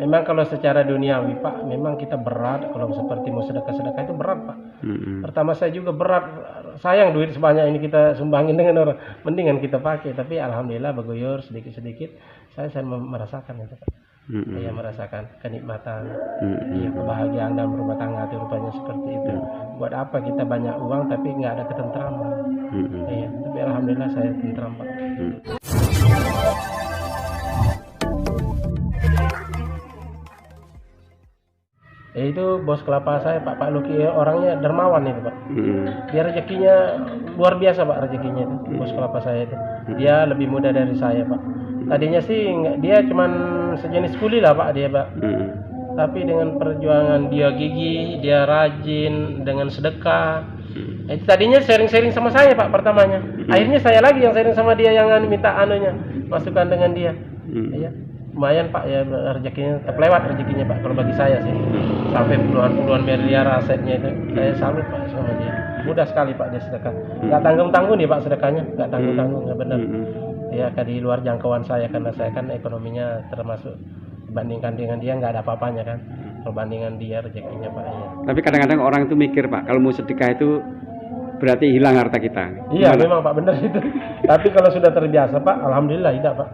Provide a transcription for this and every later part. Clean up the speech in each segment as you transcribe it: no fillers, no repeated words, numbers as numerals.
Memang kalau secara duniawi Pak, memang kita berat kalau seperti mau sedekah-sedekah itu berat Pak. Pertama saya juga berat, sayang duit sebanyak ini kita sumbangin dengan orang, mendingan kita pakai. Tapi alhamdulillah beguyur sedikit-sedikit, saya merasakan itu Pak. Saya merasakan kenikmatan, iya, kebahagiaan dalam rumah tangga itu rupanya seperti itu. Buat apa kita banyak uang tapi nggak ada ketentraman? Iya, tapi alhamdulillah saya tentram Pak. Ya itu bos kelapa saya Pak Luki, orangnya dermawan itu Pak. Dia rezekinya luar biasa Pak, rezekinya itu bos kelapa saya itu. Dia lebih muda dari saya Pak. Tadinya sih dia cuman sejenis kuli lah Pak dia Pak. Tapi dengan perjuangan dia gigih, dia rajin dengan sedekah. Itu tadinya sharing-sharing sama saya Pak pertamanya. Akhirnya saya lagi yang sharing sama dia, yang minta anunya, masukan dengan dia. Iya. Lumayan Pak ya, rezekinya terlewat rezekinya Pak kalau bagi saya sih. Sampai puluhan miliar asetnya itu. Saya salut Pak sama dia. Mudah sekali Pak dia sedekah. Enggak tanggung-tanggung dia Pak sedekahnya, enggak tanggung-tanggung, enggak benar. Ya di luar jangkauan saya karena saya kan ekonominya termasuk dibandingkan dengan dia nggak ada apa-apanya kan. Perbandingan dia rezekinya Pak ya. Tapi kadang-kadang orang itu mikir Pak, kalau mau sedekah itu berarti hilang harta kita. Iya memang Pak benar itu. Tapi kalau sudah terbiasa Pak, alhamdulillah tidak Pak.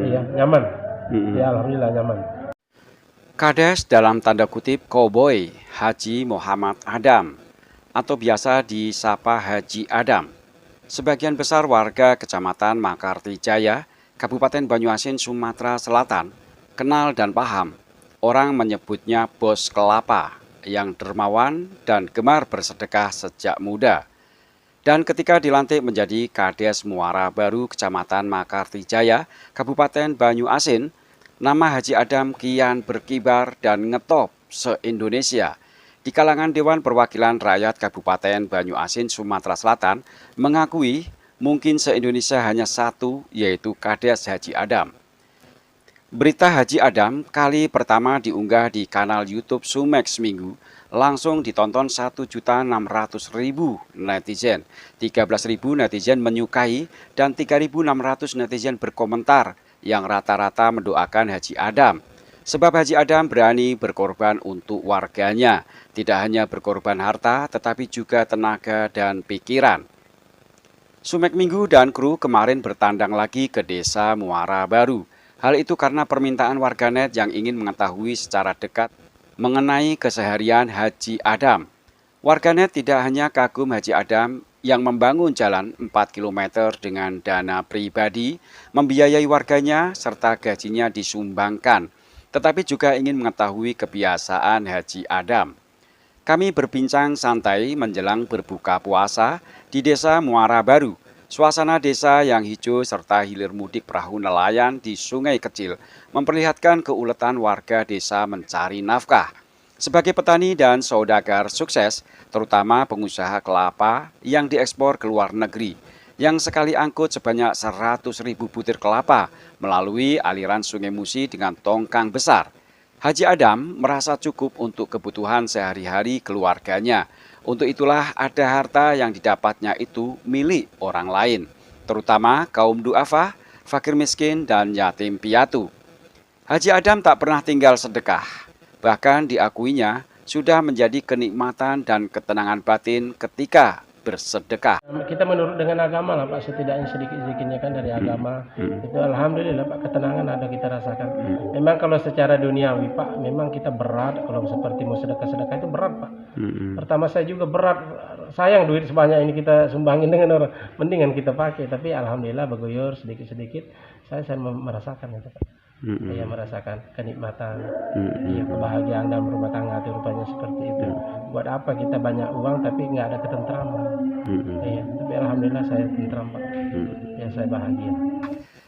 Iya nyaman. Ya alhamdulillah nyaman. Kades dalam tanda kutip Koboi Haji Muhammad Adam atau biasa disapa Haji Adam. Sebagian besar warga Kecamatan Makarti Jaya, Kabupaten Banyuasin, Sumatera Selatan kenal dan paham. Orang menyebutnya bos kelapa yang dermawan dan gemar bersedekah sejak muda. Dan ketika dilantik menjadi Kades Muara Baru Kecamatan Makarti Jaya, Kabupaten Banyuasin, nama Haji Adam kian berkibar dan ngetop se-Indonesia. Di kalangan Dewan Perwakilan Rakyat Kabupaten Banyuasin, Sumatera Selatan, mengakui mungkin se-Indonesia hanya satu, yaitu Kades Haji Adam. Berita Haji Adam kali pertama diunggah di kanal YouTube Sumex Minggu, langsung ditonton 1.600.000 netizen, 13.000 netizen menyukai, dan 3.600 netizen berkomentar yang rata-rata mendoakan Haji Adam. Sebab Haji Adam berani berkorban untuk warganya, tidak hanya berkorban harta tetapi juga tenaga dan pikiran. Sumex Minggu dan kru kemarin bertandang lagi ke desa Muara Baru. Hal itu karena permintaan warganet yang ingin mengetahui secara dekat mengenai keseharian Haji Adam. Warganet tidak hanya kagum Haji Adam yang membangun jalan 4 km dengan dana pribadi, membiayai warganya, serta gajinya disumbangkan, tetapi juga ingin mengetahui kebiasaan Haji Adam. Kami berbincang santai menjelang berbuka puasa di desa Muara Baru. Suasana desa yang hijau serta hilir mudik perahu nelayan di sungai kecil memperlihatkan keuletan warga desa mencari nafkah. Sebagai petani dan saudagar sukses, terutama pengusaha kelapa yang diekspor ke luar negeri, yang sekali angkut sebanyak 100.000 butir kelapa melalui aliran Sungai Musi dengan tongkang besar. Haji Adam merasa cukup untuk kebutuhan sehari-hari keluarganya. Untuk itulah ada harta yang didapatnya itu milik orang lain, terutama kaum du'afa, fakir miskin, dan yatim piatu. Haji Adam tak pernah tinggal sedekah. Bahkan diakuinya sudah menjadi kenikmatan dan ketenangan batin ketika bersedekah. Kita menurut dengan agama lah Pak, setidaknya sedikit-sedikitnya kan dari agama. Itu alhamdulillah Pak, ketenangan ada kita rasakan. Memang kalau secara duniawi Pak, memang kita berat kalau seperti mau sedekah-sedekah itu berat Pak. Pertama saya juga berat, sayang duit sebanyak ini kita sumbangin dengan orang, mendingan kita pakai. Tapi alhamdulillah beguyur sedikit-sedikit, saya merasakan itu Pak. Saya merasakan kenikmatan, iya, kebahagiaan dalam rumah tangga itu rupanya seperti itu. Buat apa kita banyak uang tapi nggak ada ketentraman? Iya, tapi alhamdulillah saya tentram Pak. Ya saya bahagia.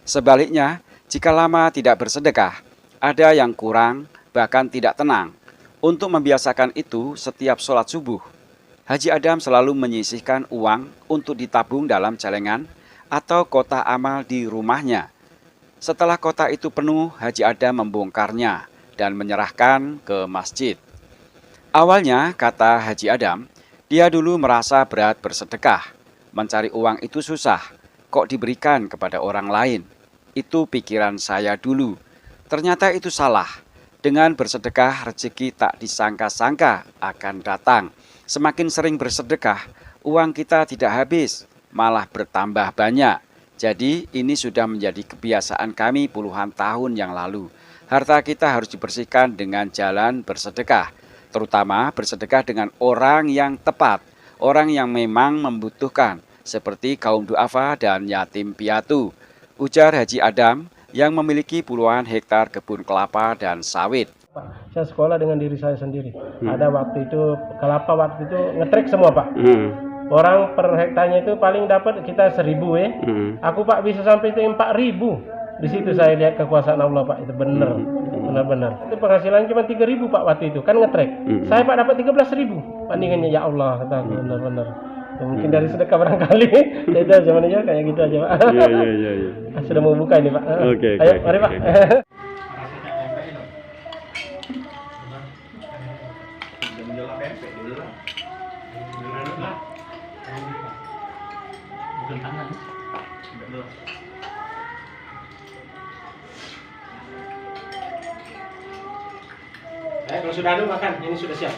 Sebaliknya, jika lama tidak bersedekah, ada yang kurang bahkan tidak tenang. Untuk membiasakan itu, setiap sholat subuh, Haji Adam selalu menyisihkan uang untuk ditabung dalam celengan atau kotak amal di rumahnya. Setelah kotak itu penuh, Haji Adam membongkarnya dan menyerahkan ke masjid. Awalnya, kata Haji Adam, dia dulu merasa berat bersedekah. Mencari uang itu susah, kok diberikan kepada orang lain. Itu pikiran saya dulu. Ternyata itu salah. Dengan bersedekah, rezeki tak disangka-sangka akan datang. Semakin sering bersedekah, uang kita tidak habis, malah bertambah banyak. Jadi ini sudah menjadi kebiasaan kami puluhan tahun yang lalu. Harta kita harus dibersihkan dengan jalan bersedekah, terutama bersedekah dengan orang yang tepat, orang yang memang membutuhkan, seperti kaum duafa dan yatim piatu, ujar Haji Adam yang memiliki puluhan hektar kebun kelapa dan sawit. Pak, saya sekolah dengan diri saya sendiri. Ada waktu itu kelapa waktu itu ngetrek semua Pak. Orang per hektarnya itu paling dapat kita 1.000 Aku Pak bisa sampai itu 4.000. Di situ saya lihat kekuasaan Allah Pak, itu benar. Benar-benar. Itu penghasilan cuma 3.000 Pak waktu itu, kan ngetrek. Saya Pak dapat 13.000. Bandingannya ya Allah, kata aku, benar-benar. Mungkin dari sedekah barangkali. Itu zaman aja kayak gitu aja Pak. Iya. Sudah mau buka ini Pak. Oke, Ayo, mari Pak. Kalau sudah ada makan, ini sudah siap.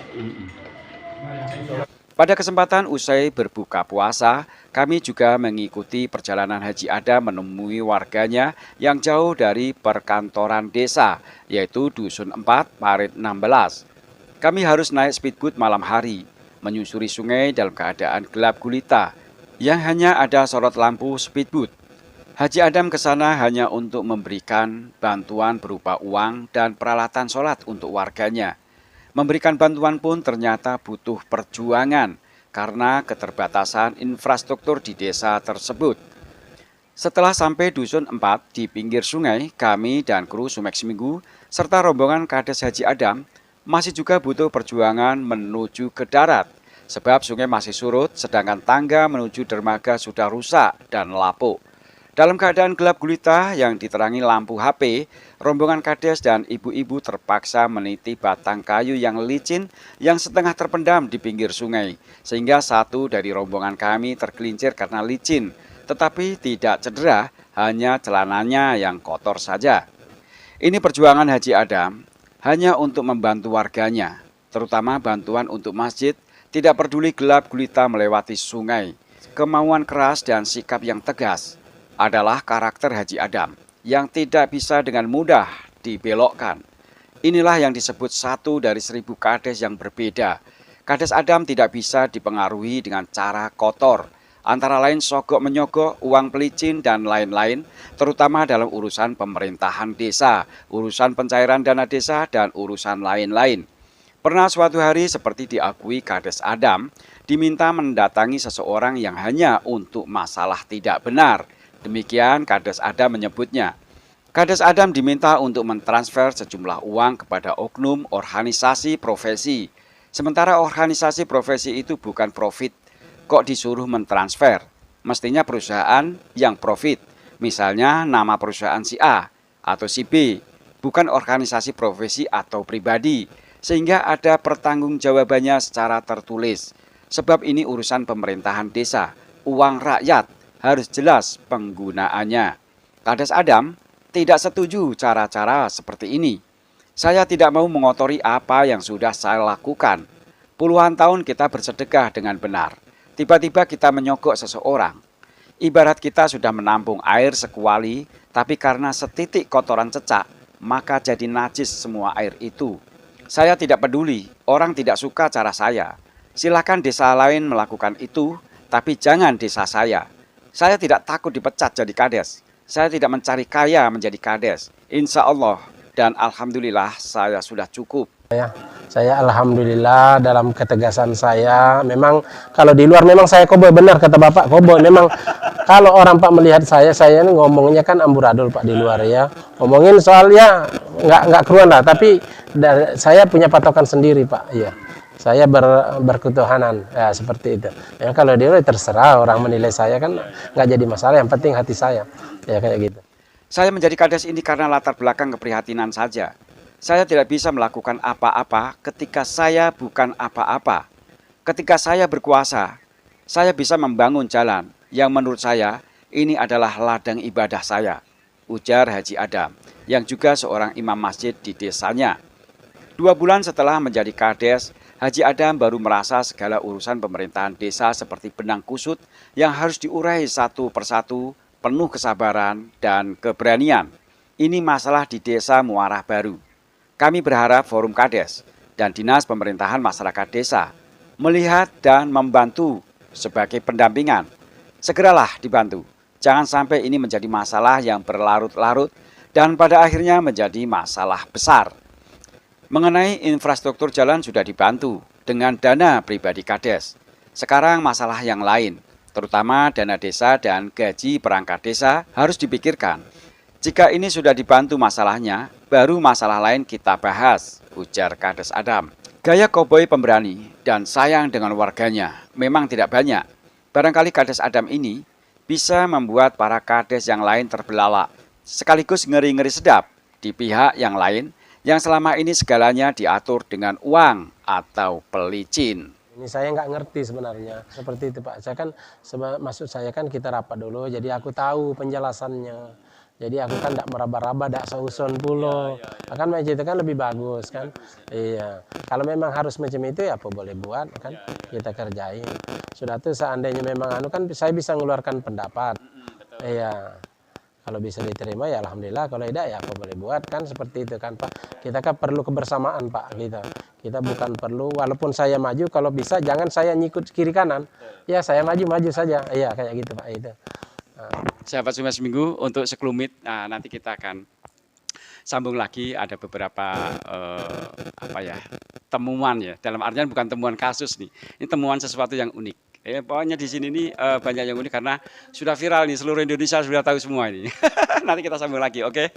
Pada kesempatan usai berbuka puasa, kami juga mengikuti perjalanan Haji Adam menemui warganya yang jauh dari perkantoran desa, yaitu Dusun 4, Parit 16. Kami harus naik speedboat malam hari, menyusuri sungai dalam keadaan gelap gulita, yang hanya ada sorot lampu speedboat. Haji Adam ke sana hanya untuk memberikan bantuan berupa uang dan peralatan sholat untuk warganya. Memberikan bantuan pun ternyata butuh perjuangan karena keterbatasan infrastruktur di desa tersebut. Setelah sampai Dusun 4 di pinggir sungai, kami dan kru Sumex Minggu serta rombongan Kades Haji Adam masih juga butuh perjuangan menuju ke darat. Sebab sungai masih surut, sedangkan tangga menuju dermaga sudah rusak dan lapuk. Dalam keadaan gelap gulita yang diterangi lampu HP, rombongan Kades dan ibu-ibu terpaksa meniti batang kayu yang licin yang setengah terpendam di pinggir sungai, sehingga satu dari rombongan kami tergelincir karena licin, tetapi tidak cedera, hanya celananya yang kotor saja. Ini perjuangan Haji Adam hanya untuk membantu warganya, terutama bantuan untuk masjid, tidak peduli gelap gulita melewati sungai. Kemauan keras dan sikap yang tegas adalah karakter Haji Adam yang tidak bisa dengan mudah dibelokkan. Inilah yang disebut satu dari 1.000 Kades yang berbeda. Kades Adam tidak bisa dipengaruhi dengan cara kotor, antara lain sogok menyogok, uang pelicin, dan lain-lain, terutama dalam urusan pemerintahan desa, urusan pencairan dana desa, dan urusan lain-lain. Pernah suatu hari seperti diakui Kades Adam, diminta mendatangi seseorang yang hanya untuk masalah tidak benar. Demikian Kades Adam menyebutnya. Kades Adam diminta untuk mentransfer sejumlah uang kepada oknum organisasi profesi. Sementara organisasi profesi itu bukan profit, kok disuruh mentransfer? Mestinya perusahaan yang profit. Misalnya nama perusahaan si A atau si B, bukan organisasi profesi atau pribadi. Sehingga ada pertanggungjawabannya secara tertulis. Sebab ini urusan pemerintahan desa, uang rakyat. Harus jelas penggunaannya. Kades Adam tidak setuju cara-cara seperti ini. Saya tidak mau mengotori apa yang sudah saya lakukan. Puluhan tahun kita bersedekah dengan benar. Tiba-tiba kita menyogok seseorang. Ibarat kita sudah menampung air sekuali, tapi karena setitik kotoran cecak, maka jadi najis semua air itu. Saya tidak peduli, orang tidak suka cara saya. Silakan desa lain melakukan itu, tapi jangan desa saya. Saya tidak takut dipecat jadi kades. Saya tidak mencari kaya menjadi kades. Insya Allah dan alhamdulillah saya sudah cukup. Saya alhamdulillah dalam ketegasan saya. Memang kalau di luar memang saya koboi, benar kata Bapak, koboi. Memang kalau orang Pak melihat saya ini ngomongnya kan amburadul Pak di luar ya. Ngomongin soalnya nggak keruan lah. Tapi saya punya patokan sendiri Pak. Iya. Saya berketuhanan, ya seperti itu. Ya kalau dia terserah orang menilai saya kan nggak jadi masalah. Yang penting hati saya, ya kayak gitu. Saya menjadi kades ini karena latar belakang keprihatinan saja. Saya tidak bisa melakukan apa-apa ketika saya bukan apa-apa. Ketika saya berkuasa, saya bisa membangun jalan yang menurut saya ini adalah ladang ibadah saya. Ujar Haji Adam, yang juga seorang imam masjid di desanya. 2 bulan setelah menjadi Kades, Haji Adam baru merasa segala urusan pemerintahan desa seperti benang kusut yang harus diurai satu persatu, penuh kesabaran dan keberanian. Ini masalah di Desa Muarah Baru. Kami berharap Forum Kades dan Dinas Pemerintahan Masyarakat Desa melihat dan membantu sebagai pendampingan. Segeralah dibantu. Jangan sampai ini menjadi masalah yang berlarut-larut dan pada akhirnya menjadi masalah besar. Mengenai infrastruktur jalan sudah dibantu dengan dana pribadi Kades. Sekarang masalah yang lain, terutama dana desa dan gaji perangkat desa harus dipikirkan. Jika ini sudah dibantu masalahnya, baru masalah lain kita bahas, ujar Kades Adam. Gaya koboi pemberani dan sayang dengan warganya memang tidak banyak. Barangkali Kades Adam ini bisa membuat para kades yang lain terbelalak, sekaligus ngeri-ngeri sedap di pihak yang lain yang selama ini segalanya diatur dengan uang atau pelicin. Ini saya nggak ngerti sebenarnya, seperti itu Pak. Saya kan, maksud saya kan kita rapat dulu, jadi aku tahu penjelasannya. Jadi aku kan tidak meraba-raba, tidak seuson pulau. Kan macam itu kan lebih bagus kan. Iya. Kalau memang harus macam itu ya apa boleh buat kan. Kita kerjain. Sudah tuh seandainya memang kan saya bisa mengeluarkan pendapat. Iya. Kalau bisa diterima ya alhamdulillah. Kalau tidak ya apa boleh buat kan seperti itu kan Pak. Kita kan perlu kebersamaan Pak Kita bukan perlu walaupun saya maju kalau bisa jangan saya nyikut kiri kanan. Ya saya maju saja. Iya kayak gitu Pak itu. Sahabat Sumber Seminggu, untuk sekelumit, nanti kita akan sambung lagi. Ada beberapa temuan ya. Dalam artian bukan temuan kasus nih. Ini temuan sesuatu yang unik. Pokoknya di sini nih banyak yang unik karena sudah viral nih, seluruh Indonesia sudah tahu semua ini. Nanti kita sambung lagi, oke?